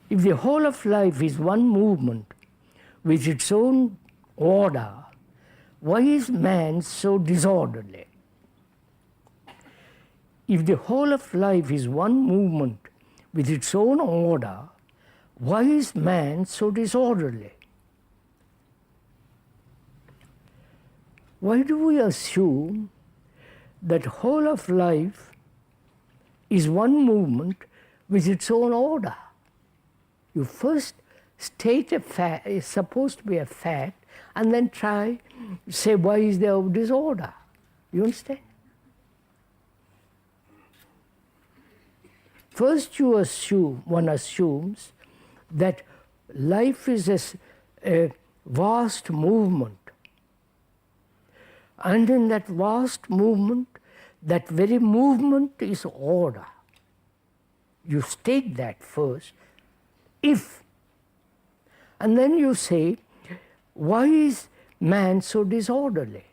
If the whole of life is one movement with its own order, why is man so disorderly? If the whole of life is one movement with its own order, why is man so disorderly? Why do we assume that whole of life is one movement with its own order? You first state a fact, it's supposed to be a fact, and then try say why is there disorder. You understand? First one assumes that life is a vast movement. And in that vast movement, that very movement is order. You state that first, if. And then you say, why is man so disorderly?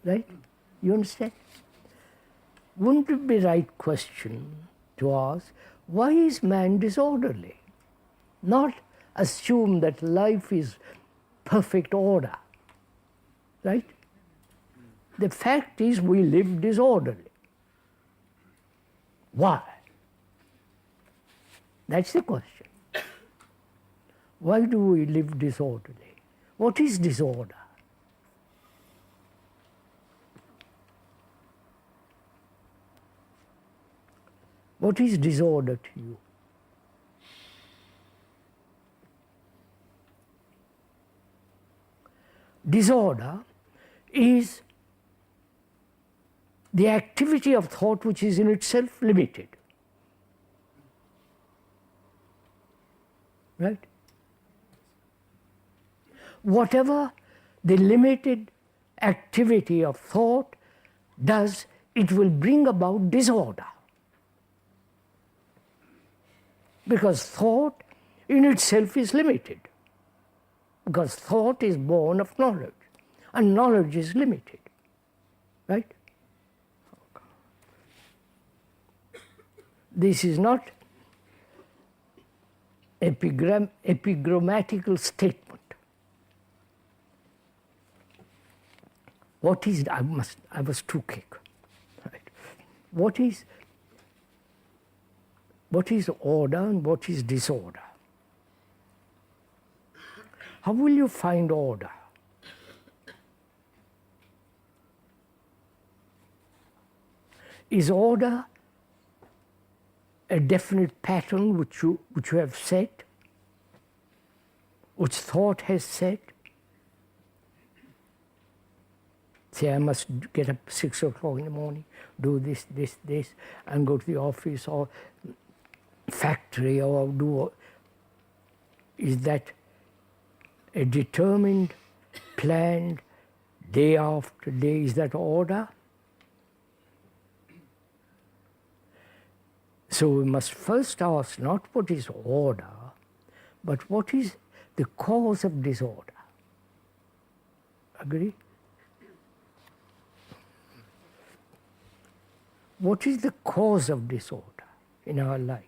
Right? You understand? Wouldn't it be the right question to ask, why is man disorderly? Not assume that life is perfect order. Right? The fact is we live disorderly. Why? That's the question. Why do we live disorderly? What is disorder? What is disorder to you? Disorder is the activity of thought which is in itself limited. Right? Whatever the limited activity of thought does, it will bring about disorder. Because thought in itself is limited. Because thought is born of knowledge, and knowledge is limited. Right? This is not epigrammatical statement. What is, I was too quick. Right? What is order and what is disorder? How will you find order? Is order a definite pattern which you have set, which thought has set? Say, I must get up 6 o'clock in the morning, do this, and go to the office or factory or do. Is that a determined, planned, day after day? Is that order? So we must first ask not what is order, but what is the cause of disorder. Agree? What is the cause of disorder in our life?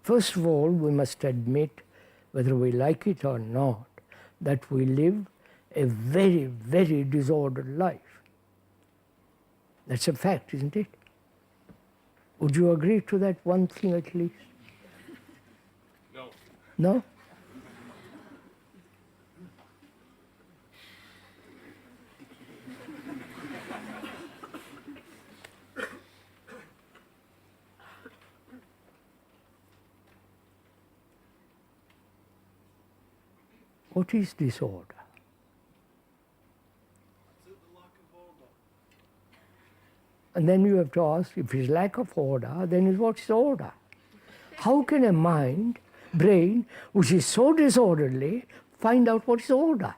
First of all, we must admit, whether we like it or not, that we live a very, very disordered life. That's a fact, isn't it? Would you agree to that one thing at least? No. No? What is disorder? And then you have to ask, if it's lack of order, then what is order? How can a brain, which is so disorderly, find out what is order?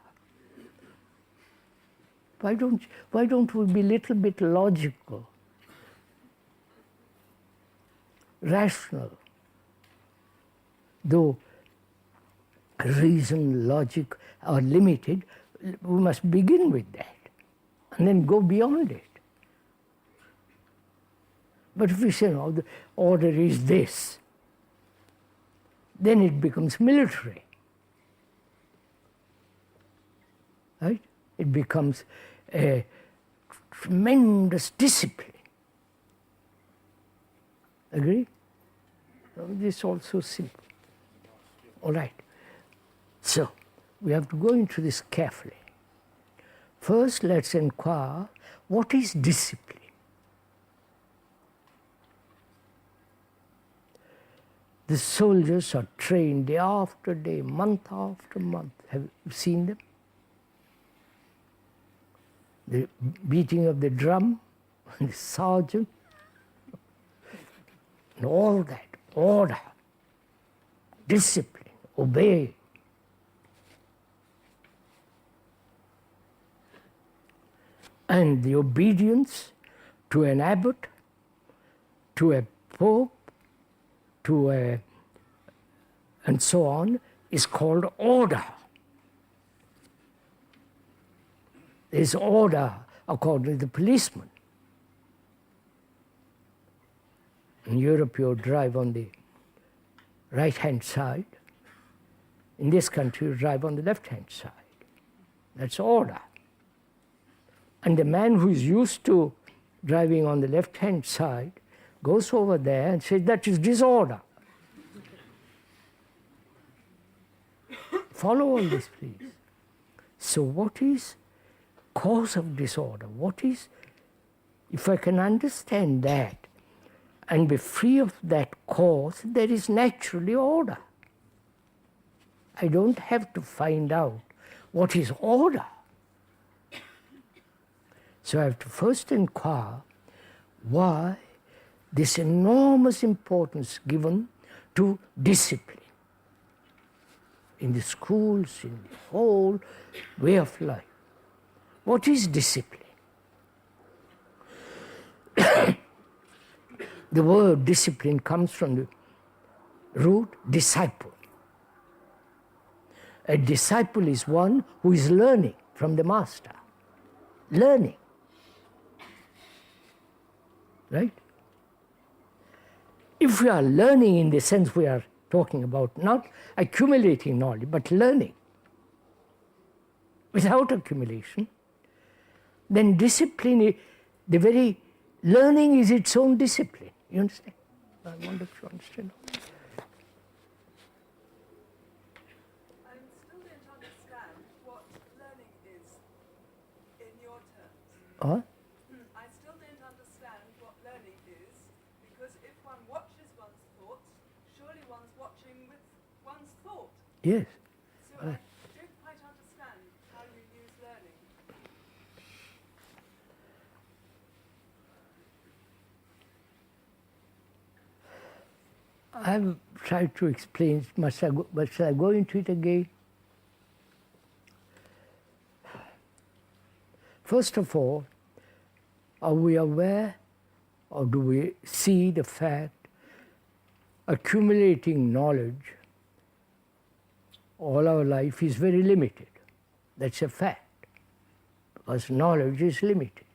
Why don't we be a little bit logical, rational? Though reason, logic are limited, we must begin with that and then go beyond it. But if we say, no, the order is this, then it becomes military. Right? It becomes a tremendous discipline. Agree? This is also simple. All right. So, we have to go into this carefully. First, let's inquire, what is discipline? The soldiers are trained day after day, month after month. Have you seen them? The beating of the drum, the sergeant, and all that, order, discipline, obey. And the obedience to an abbot, to a pope, to a, and so on, is called order. There's order according to the policeman. In Europe, you drive on the right-hand side. In this country, you drive on the left-hand side. That's order. And the man who is used to driving on the left-hand side goes over there and says, that is disorder. Follow all this, please. So what is cause of disorder? What is, if I can understand that and be free of that cause, there is naturally order. I don't have to find out what is order. So I have to first inquire why this enormous importance given to discipline in the schools, in the whole way of life. What is discipline? The word discipline comes from the root disciple. A disciple is one who is learning from the master. Learning. Right? If we are learning in the sense we are talking about, not accumulating knowledge, but learning without accumulation, then discipline, the very learning is its own discipline. You understand? I wonder if you understand. I still don't understand what learning is in your terms. Huh? I still don't understand what learning is, because if one watches one's thoughts, surely one's watching with one's thought. Yes. So I don't quite understand how you use learning. I've tried to explain, but shall I go into it again? First of all, are we aware or do we see the fact accumulating knowledge all our life is very limited? That's a fact, because knowledge is limited.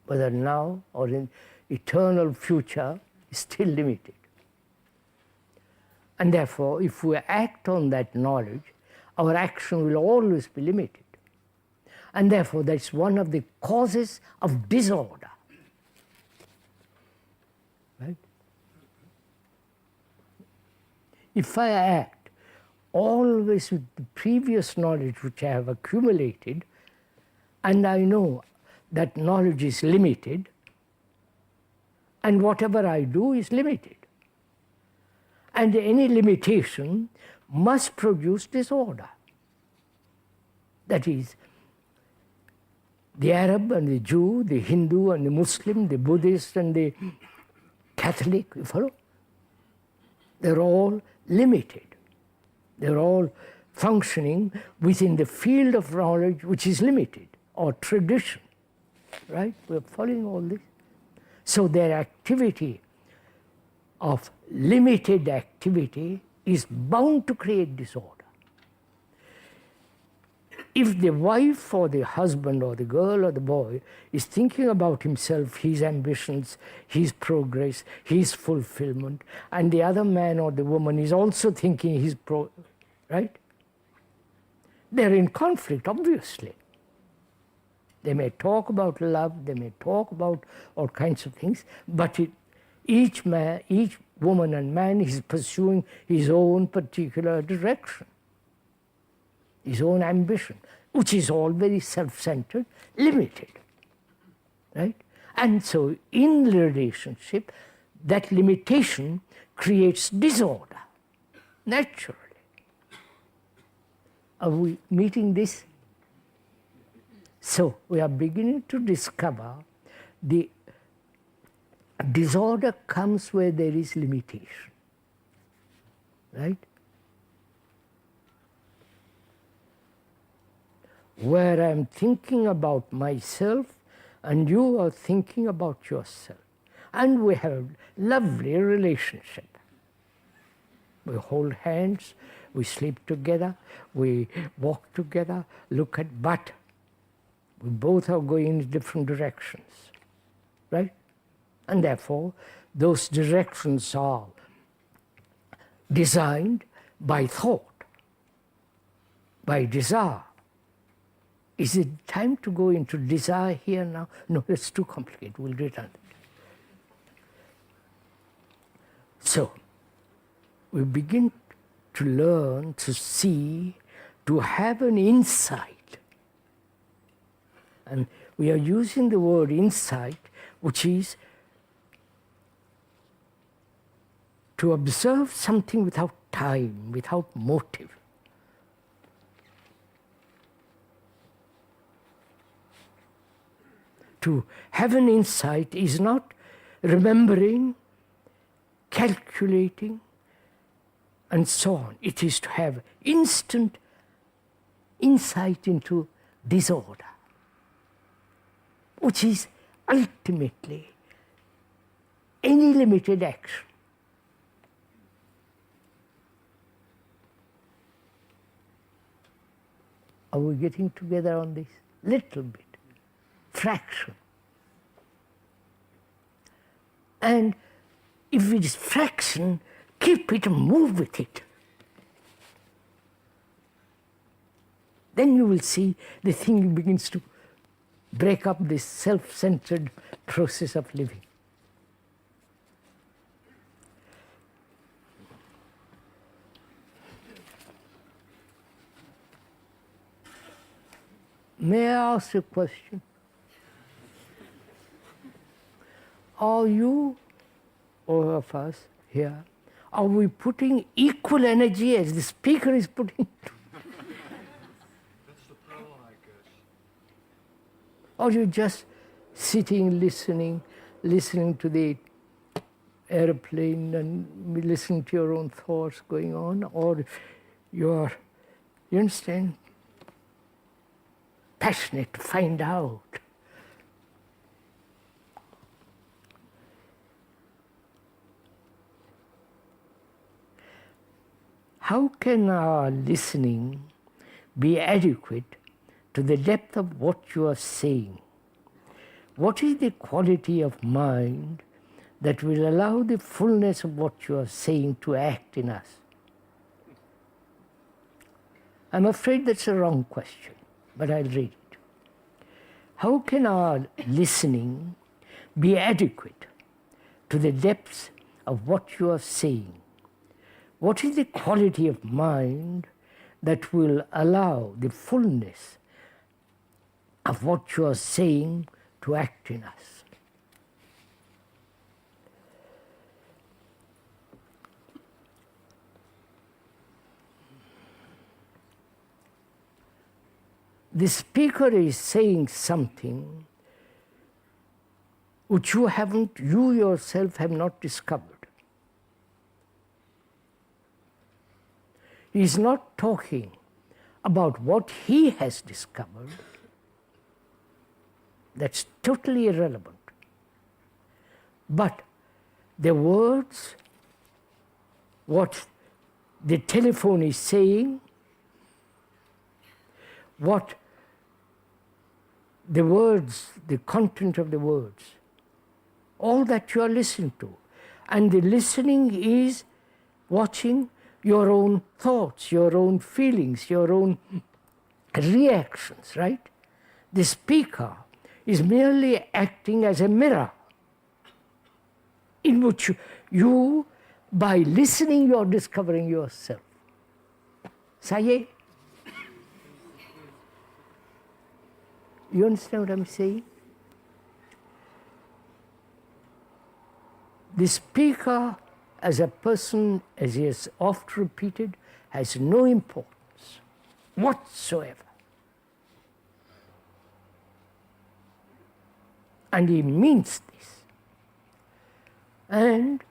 Whether now or in eternal future is still limited. And therefore, if we act on that knowledge, our action will always be limited. And therefore, that's one of the causes of disorder. Right? If I act always with the previous knowledge which I have accumulated, and I know that knowledge is limited, and whatever I do is limited, and any limitation must produce disorder. That is, the Arab and the Jew, the Hindu and the Muslim, the Buddhist and the Catholic, you follow? They're all limited. They're all functioning within the field of knowledge which is limited, or tradition, right? We're following all this. So their activity of limited activity is bound to create disorder. if the wife or the husband or the girl or the boy is thinking about himself, his ambitions, his progress, his fulfillment, and the other man or the woman is also thinking his right? They're in conflict, obviously. They may talk about love, they may talk about all kinds of things, but each woman and man is pursuing his own particular direction, his own ambition, which is all very self-centered, limited, right? And so in the relationship, that limitation creates disorder, naturally. Are we meeting this? So we are beginning to discover the disorder comes where there is limitation, right? Where I'm thinking about myself and you are thinking about yourself. And we have a lovely relationship. We hold hands, we sleep together, we walk together, but we both are going in different directions, right? And therefore, those directions are designed by thought, by desire. Is it time to go into desire here now? No, it's too complicated. We'll return. So, we begin to learn, to see, to have an insight. And we are using the word insight, which is to observe something without time, without motive. To have an insight is not remembering, calculating, and so on. It is to have instant insight into disorder, which is ultimately any limited action. Are we getting together on this? Little bit. Fraction. And if it is fraction, keep it and move with it. Then you will see the thing begins to break up this self-centered process of living. May I ask a question? Are you, all of us here, are we putting equal energy as the speaker is putting? That's the problem, I guess. Or you just sitting, listening to the airplane and listening to your own thoughts going on, or you understand, passionate to find out. How can our listening be adequate to the depth of what you are saying? What is the quality of mind that will allow the fullness of what you are saying to act in us? I'm afraid that's a wrong question, but I'll read it. How can our listening be adequate to the depths of what you are saying? What is the quality of mind that will allow the fullness of what you are saying to act in us? The speaker is saying something which you yourself have not discovered. He is not talking about what he has discovered. That's totally irrelevant. But the words, what the telephone is saying, what the words, the content of the words, all that you are listening to. And the listening is watching your own thoughts, your own feelings, your own reactions, right? The speaker is merely acting as a mirror in which you by listening, you are discovering yourself. Saye? You understand what I'm saying? The speaker, as a person, as he has oft repeated, has no importance whatsoever. And he means this. And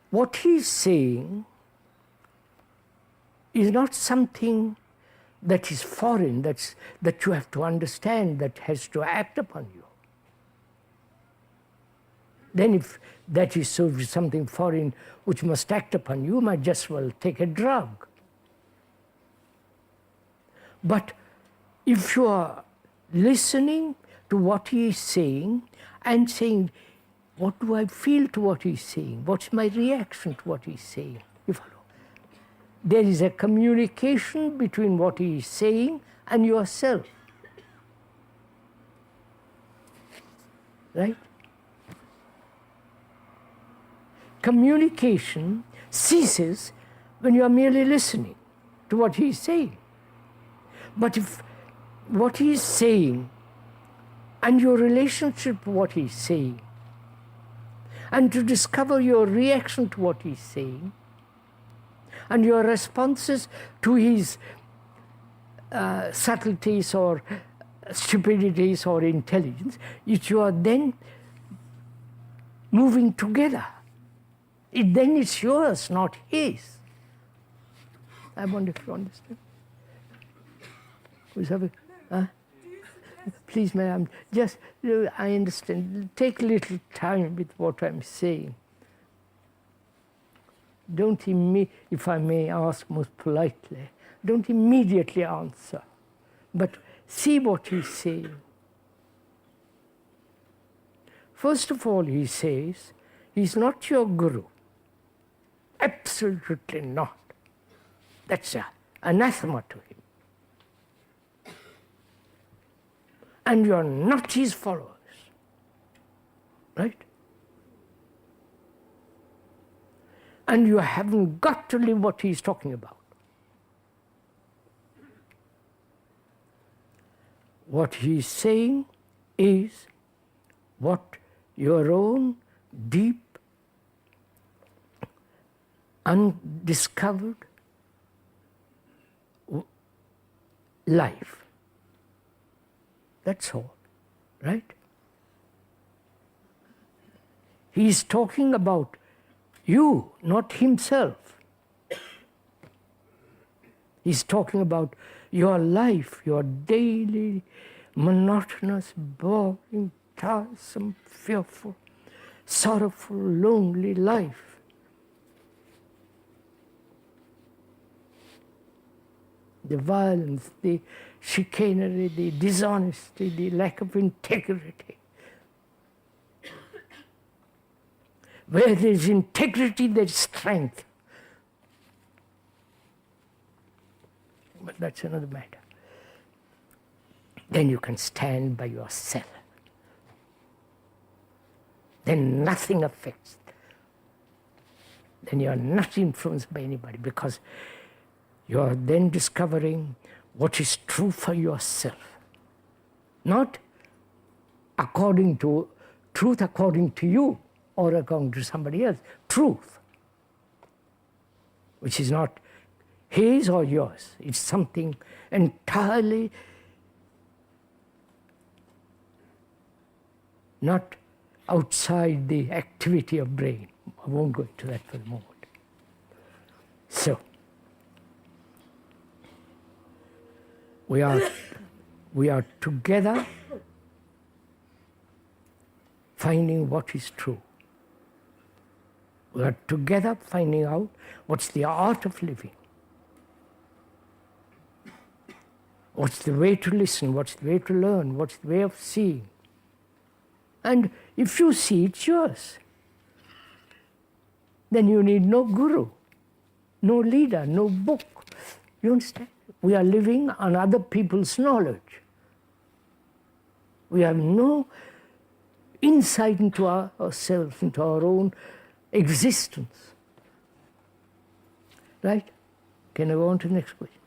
what he's saying is not something that is foreign, that you have to understand, that has to act upon you. Then if that is something foreign which must act upon you, might just well take a drug. But if you are listening to what he is saying and saying, what do I feel to what he's saying? What's my reaction to what he's saying? You follow? There is a communication between what he is saying and yourself. Right? Communication ceases when you are merely listening to what he is saying. But if what he is saying and your relationship to what he is saying, and to discover your reaction to what he's saying, and your responses to his subtleties or stupidities or intelligence, if you are then moving together, then it's yours, not his. I wonder if you understand. Who's having, please, madam, just, I understand. Take a little time with what I'm saying. Don't if I may ask most politely, don't immediately answer, but see what he's saying. First of all, he says, he's not your guru. Absolutely not. That's anathema to him. And you're not his followers, right? And you haven't got to live what he's talking about. What he's saying is what your own deep, undiscovered life. That's all, right? He's talking about you, not himself. He's talking about your life, your daily, monotonous, boring, tiresome, fearful, sorrowful, lonely life. The violence, the chicanery, the dishonesty, the lack of integrity. Where there is integrity, there is strength. But that's another matter. Then you can stand by yourself. Then nothing affects. Then you are not influenced by anybody, because you are then discovering what is true for yourself. Not according to truth according to you or according to somebody else. Truth, which is not his or yours. It's something entirely not outside the activity of brain. I won't go into that for the moment. So, we are together finding what is true. We are together finding out what's the art of living. What's the way to listen? What's the way to learn? What's the way of seeing? And if you see, it's yours. Then you need no guru, no leader, no book. You understand? We are living on other people's knowledge. We have no insight into ourselves, into our own existence. Right? Can I go on to the next question?